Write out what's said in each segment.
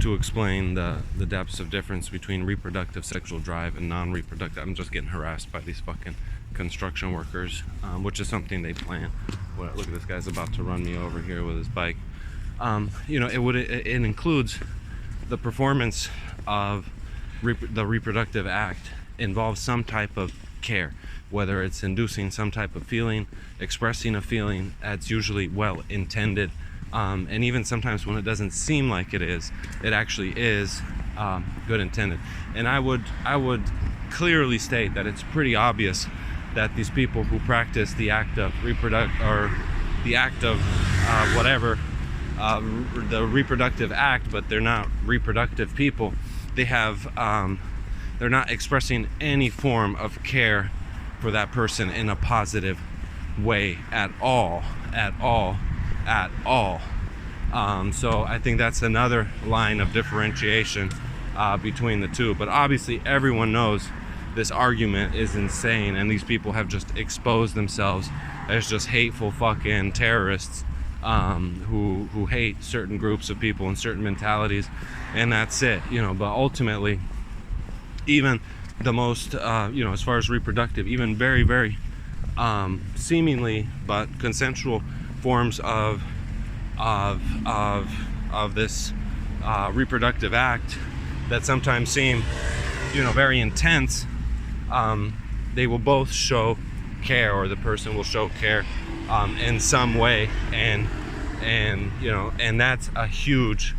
to explain the depths of difference between reproductive sexual drive and non-reproductive. I'm just getting harassed by these fucking construction workers, which is something they plan. Well, look at this guy's about to run me over here with his bike. It includes the performance of the reproductive act involves some type of care, whether it's inducing some type of feeling, expressing a feeling that's usually well intended, and even sometimes when it doesn't seem like it is, it actually is good intended. And I would clearly state that it's pretty obvious that these people who practice the act of the reproductive act, but they're not reproductive people, they're not expressing any form of care for that person in a positive way at all. So I think that's another line of differentiation between the two. But obviously everyone knows this argument is insane, and these people have just exposed themselves as just hateful fucking terrorists who hate certain groups of people and certain mentalities, and that's it, but ultimately, even the most as far as reproductive, even very, very seemingly but consensual forms of this reproductive act that sometimes seem very intense, they will both show care, or the person will show care in some way, and that's a huge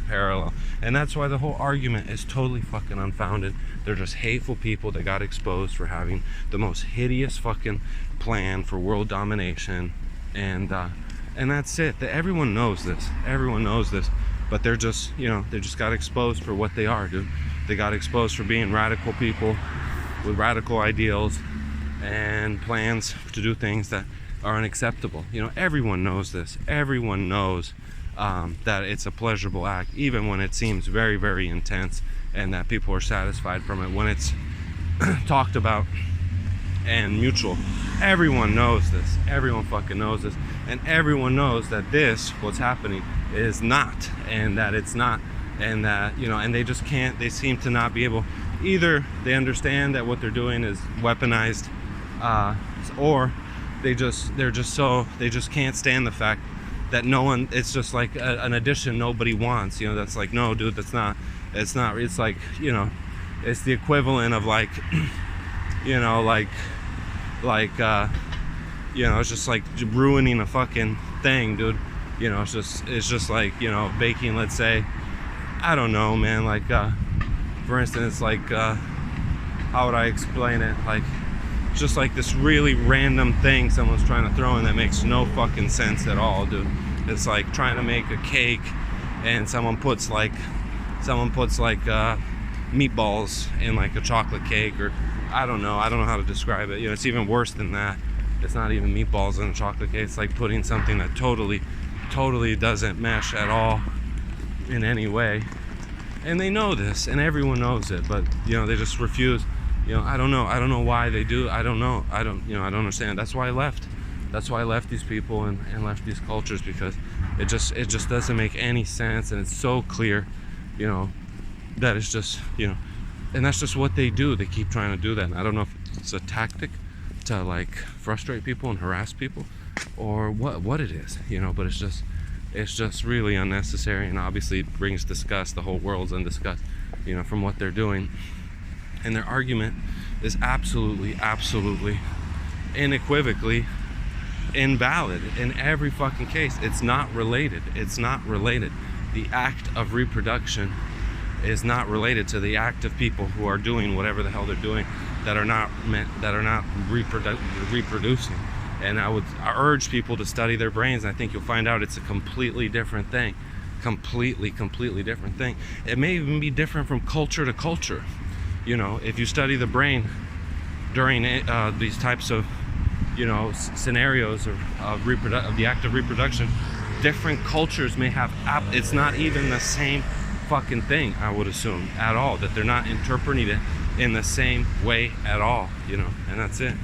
parallel, and that's why the whole argument is totally fucking unfounded. They're just hateful people that got exposed for having the most hideous fucking plan for world domination, and that's it. Everyone knows this, but they're just they just got exposed for what they are, dude. They got exposed for being radical people with radical ideals and plans to do things that are unacceptable. Everyone knows this. Everyone knows that it's a pleasurable act, even when it seems very, very intense, and that people are satisfied from it when it's talked about and mutual. Everyone knows this. Everyone fucking knows this. And everyone knows that what's happening, is not, and that it's not, and that, and they just can't, they seem to not be able, either they understand that what they're doing is weaponized, or they just can't stand the fact that no one, it's just like an addition nobody wants, that's like, no dude, it's like, it's the equivalent of like, it's just like ruining a fucking thing, dude. It's just like, baking, let's say, I don't know, man, like, for instance, like, how would I explain it? Like, just like this really random thing someone's trying to throw in that makes no fucking sense at all, dude. It's like trying to make a cake and someone puts like meatballs in like a chocolate cake, or I don't know how to describe it. It's even worse than that. It's not even meatballs in a chocolate cake. It's like putting something that totally doesn't mesh at all in any way. And they know this, and everyone knows it, but they just refuse. I don't know why they do. I don't know. I don't understand. That's why I left these people and left these cultures, because it just doesn't make any sense, and it's so clear, that it's just, and that's just what they do. They keep trying to do that. And I don't know if it's a tactic to like frustrate people and harass people, or what it is, but it's just really unnecessary, and obviously it brings disgust. The whole world's in disgust, from what they're doing. And their argument is absolutely, unequivocally invalid in every fucking case. It's not related. The act of reproduction is not related to the act of people who are doing whatever the hell they're doing, that are not reproducing. And I urge people to study their brains, and I think you'll find out it's a completely different thing. Completely different thing. It may even be different from culture to culture. If you study the brain during these types of, scenarios of the act of reproduction, different cultures may have, it's not even the same fucking thing, I would assume, at all, that they're not interpreting it in the same way at all, and that's it.